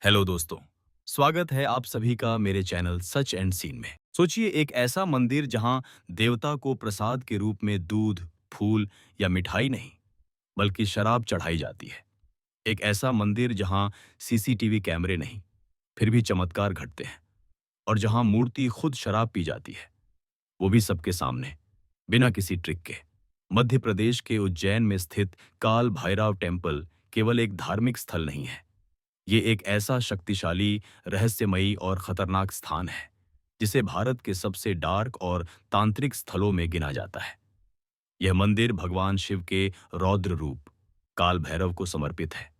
Hello दोस्तों। स्वागत है आप सभी का मेरे चैनल सच एंड सीन में। सोचिए एक ऐसा मंदिर जहां देवता को प्रसाद के रूप में दूध, फूल या मिठाई नहीं बल्कि शराब चढ़ाई जाती है। एक ऐसा मंदिर जहां सीसीटीवी कैमरे नहीं फिर भी चमत्कार घटते हैं और जहां मूर्ति खुद शराब पी जाती है, वो भी सबके सामने, बिना किसी ट्रिक के। मध्य प्रदेश के उज्जैन में स्थित काल भैरव टेम्पल केवल एक धार्मिक स्थल नहीं है, ये एक ऐसा शक्तिशाली, रहस्यमयी और खतरनाक स्थान है जिसे भारत के सबसे डार्क और तांत्रिक स्थलों में गिना जाता है। यह मंदिर भगवान शिव के रौद्र रूप काल भैरव को समर्पित है,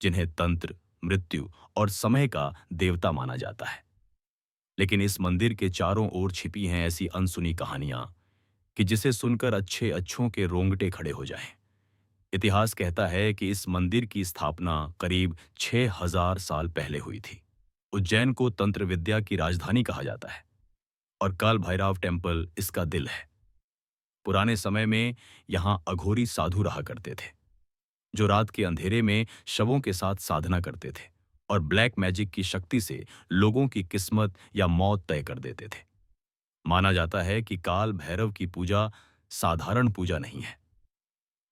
जिन्हें तंत्र, मृत्यु और समय का देवता माना जाता है। लेकिन इस मंदिर के चारों ओर छिपी हैं ऐसी अनसुनी कहानियां कि जिसे सुनकर अच्छे अच्छों के रोंगटे खड़े हो जाएं। इतिहास कहता है कि इस मंदिर की स्थापना करीब 6000 साल पहले हुई थी। उज्जैन को तंत्र विद्या की राजधानी कहा जाता है और काल भैरव टेम्पल इसका दिल है। पुराने समय में यहाँ अघोरी साधु रहा करते थे, जो रात के अंधेरे में शवों के साथ साधना करते थे और ब्लैक मैजिक की शक्ति से लोगों की किस्मत या मौत तय कर देते थे। माना जाता है कि काल भैरव की पूजा साधारण पूजा नहीं है,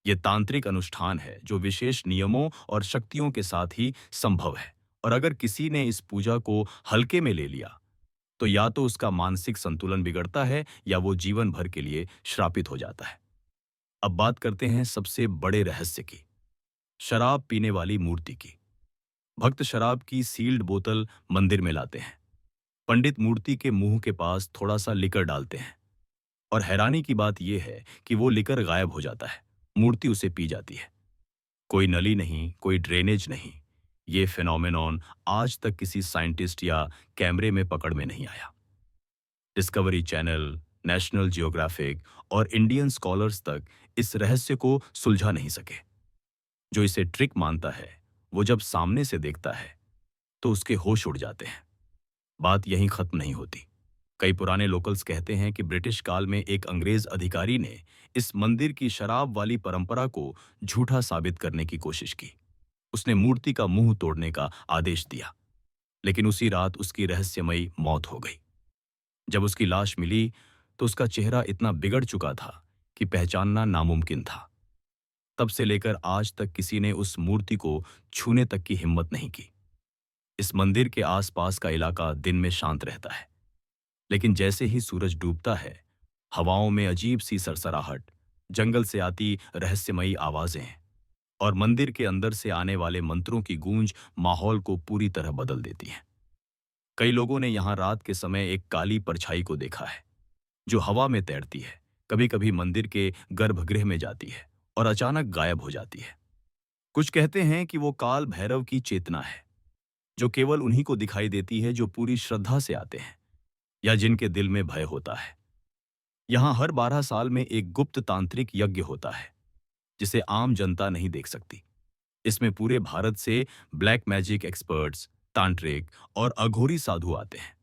ये तांत्रिक अनुष्ठान है जो विशेष नियमों और शक्तियों के साथ ही संभव है। और अगर किसी ने इस पूजा को हल्के में ले लिया तो या तो उसका मानसिक संतुलन बिगड़ता है या वो जीवन भर के लिए श्रापित हो जाता है। अब बात करते हैं सबसे बड़े रहस्य की, शराब पीने वाली मूर्ति की। भक्त शराब की सील्ड बोतल मंदिर में लाते हैं। पंडित मूर्ति के मुंह के पास थोड़ा सा लिकर डालते हैं और हैरानी की बात यह है कि वो लिकर गायब हो जाता है। मूर्ति उसे पी जाती है। कोई नली नहीं, कोई ड्रेनेज नहीं। ये फिनोमेनॉन आज तक किसी साइंटिस्ट या कैमरे में पकड़ में नहीं आया। डिस्कवरी चैनल, नेशनल जियोग्राफिक और इंडियन स्कॉलर्स तक इस रहस्य को सुलझा नहीं सके। जो इसे ट्रिक मानता है, वो जब सामने से देखता है तो उसके होश उड़ जाते हैं। बात यहीं खत्म नहीं होती। कई पुराने लोकल्स कहते हैं कि ब्रिटिश काल में एक अंग्रेज अधिकारी ने इस मंदिर की शराब वाली परंपरा को झूठा साबित करने की कोशिश की। उसने मूर्ति का मुंह तोड़ने का आदेश दिया, लेकिन उसी रात उसकी रहस्यमयी मौत हो गई। जब उसकी लाश मिली तो उसका चेहरा इतना बिगड़ चुका था कि पहचानना नामुमकिन था। तब से लेकर आज तक किसी ने उस मूर्ति को छूने तक की हिम्मत नहीं की। इस मंदिर के आसपास का इलाका दिन में शांत रहता है, लेकिन जैसे ही सूरज डूबता है, हवाओं में अजीब सी सरसराहट, जंगल से आती रहस्यमयी आवाजें और मंदिर के अंदर से आने वाले मंत्रों की गूंज माहौल को पूरी तरह बदल देती है। कई लोगों ने यहाँ रात के समय एक काली परछाई को देखा है, जो हवा में तैरती है, कभी कभी मंदिर के गर्भगृह में जाती है और अचानक गायब हो जाती है। कुछ कहते हैं कि वो काल भैरव की चेतना है, जो केवल उन्हीं को दिखाई देती है जो पूरी श्रद्धा से आते हैं या जिनके दिल में भय होता है। यहाँ हर 12 साल में एक गुप्त तांत्रिक यज्ञ होता है, जिसे आम जनता नहीं देख सकती। इसमें पूरे भारत से ब्लैक मैजिक एक्सपर्ट्स, तांत्रिक और अघोरी साधु आते हैं।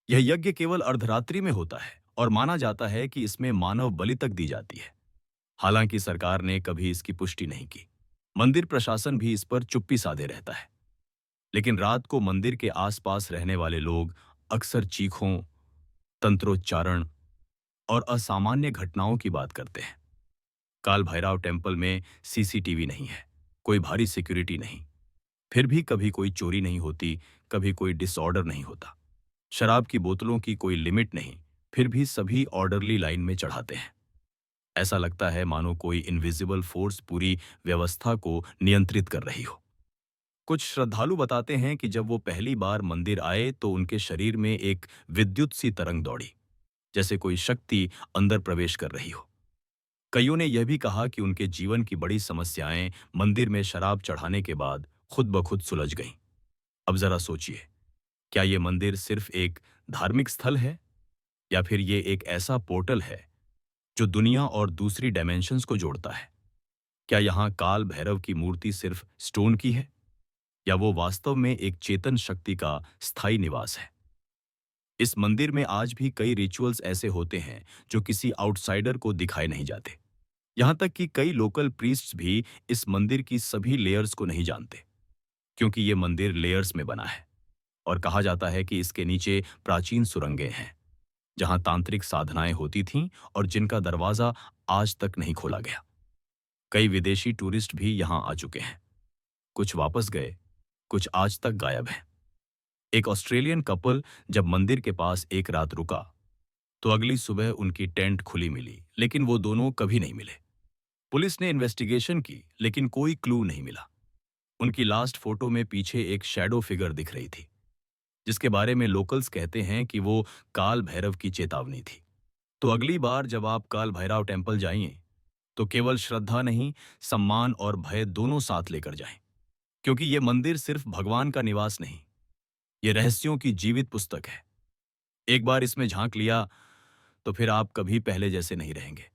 यह यज्ञ केवल अर्धरात्रि में होता है और माना जाता है कि इसमें मानव बलि तक दी जाती है। हालांकि सरकार ने कभी इसकी पुष्टि नहीं की। मंदिर प्रशासन भी इस पर चुप्पी साधे रहता है। लेकिन रात को मंदिर के आसपास रहने वाले लोग अक्सर चीखों, तंत्रोच्चारण और असामान्य घटनाओं की बात करते हैं। काल भैरव टेम्पल में सीसीटीवी नहीं है, कोई भारी सिक्योरिटी नहीं, फिर भी कभी कोई चोरी नहीं होती, कभी कोई डिसऑर्डर नहीं होता। शराब की बोतलों की कोई लिमिट नहीं, फिर भी सभी ऑर्डरली लाइन में चढ़ाते हैं। ऐसा लगता है मानो कोई इनविजिबल फोर्स पूरी व्यवस्था को नियंत्रित कर रही हो। कुछ श्रद्धालु बताते हैं कि जब वो पहली बार मंदिर आए तो उनके शरीर में एक विद्युत सी तरंग दौड़ी, जैसे कोई शक्ति अंदर प्रवेश कर रही हो। कईयों ने यह भी कहा कि उनके जीवन की बड़ी समस्याएं मंदिर में शराब चढ़ाने के बाद खुद ब खुद सुलझ गईं। अब जरा सोचिए, क्या ये मंदिर सिर्फ एक धार्मिक स्थल है या फिर ये एक ऐसा पोर्टल है जो दुनिया और दूसरी डायमेंशंस को जोड़ता है? क्या यहाँ काल भैरव की मूर्ति सिर्फ स्टोन की है या वो वास्तव में एक चेतन शक्ति का स्थायी निवास है? इस मंदिर में आज भी कई रिचुअल्स ऐसे होते हैं जो किसी आउटसाइडर को दिखाए नहीं जाते। यहाँ तक कि कई लोकल प्रीस्ट्स भी इस मंदिर की सभी लेयर्स को नहीं जानते। क्योंकि ये मंदिर लेयर्स में बना है और कहा जाता है कि इसके नीचे प्राचीन सुरंगें हैं, जहां तांत्रिक साधनाएं होती थीं और जिनका दरवाजा आज तक नहीं खोला गया। कई विदेशी टूरिस्ट भी यहां आ चुके हैं। कुछ वापस गए, कुछ आज तक गायब हैं। एक ऑस्ट्रेलियन कपल जब मंदिर के पास एक रात रुका, तो अगली सुबह उनकी टेंट खुली मिली, लेकिन वो दोनों कभी नहीं मिले। पुलिस ने इन्वेस्टिगेशन की, लेकिन कोई क्लू नहीं मिला। उनकी लास्ट फोटो में पीछे एक शैडो फिगर दिख रही थी, जिसके बारे में लोकल्स कहते हैं कि वो काल भैरव की चेतावनी थी। तो अगली बार जब आप काल भैरव टेम्पल जाइए, तो केवल श्रद्धा नहीं, सम्मान और भय दोनों साथ लेकर जाएं, क्योंकि ये मंदिर सिर्फ भगवान का निवास नहीं, ये रहस्यों की जीवित पुस्तक है। एक बार इसमें झांक लिया, तो फिर आप कभी पहले जैसे नहीं रहेंगे।